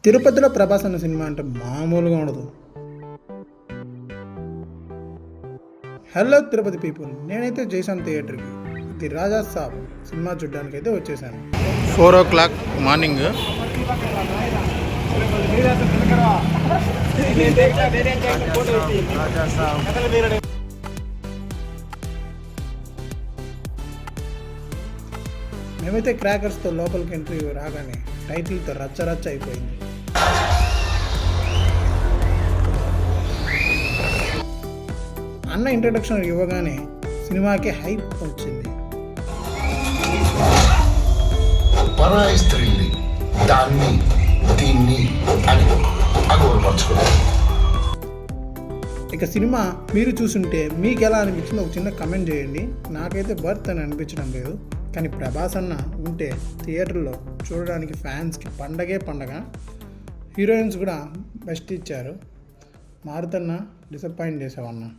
తిరుపతిలో ప్రభాస్ అన్న సినిమా అంటే మామూలుగా ఉండదు. హలో తిరుపతి పీపుల్, నేనైతే జైశాంత్ థియేటర్కి ది రాజా సాబ్ సినిమా చూడడానికి అయితే వచ్చేసాను. 4 o'clock మార్నింగ్. మేమైతే క్రాకర్స్తో లోపలికి ఎంట్రీ రాగానే టైటిల్తో రచ్చరచ్చ అయిపోయింది. అన్న ఇంట్రడక్షన్ ఇవ్వగానే సినిమాకి హైప్ వచ్చింది. పరాయి స్త్రీని దాన్ని దీన్ని అని అగౌరవపరచుకోవడం. ఇక సినిమా మీరు చూసుంటే మీకు ఎలా అనిపించిందో ఒక చిన్న కమెంట్ చేయండి. నాకైతే బర్త్ అని అనిపించడం లేదు, కానీ ప్రభాస్ అన్న ఉంటే థియేటర్లో చూడడానికి ఫ్యాన్స్కి పండగే పండగ. హీరోయిన్స్ కూడా బెస్ట్ ఇచ్చారు. మారుతన్న డిసప్పాయింట్ చేసావన్నా.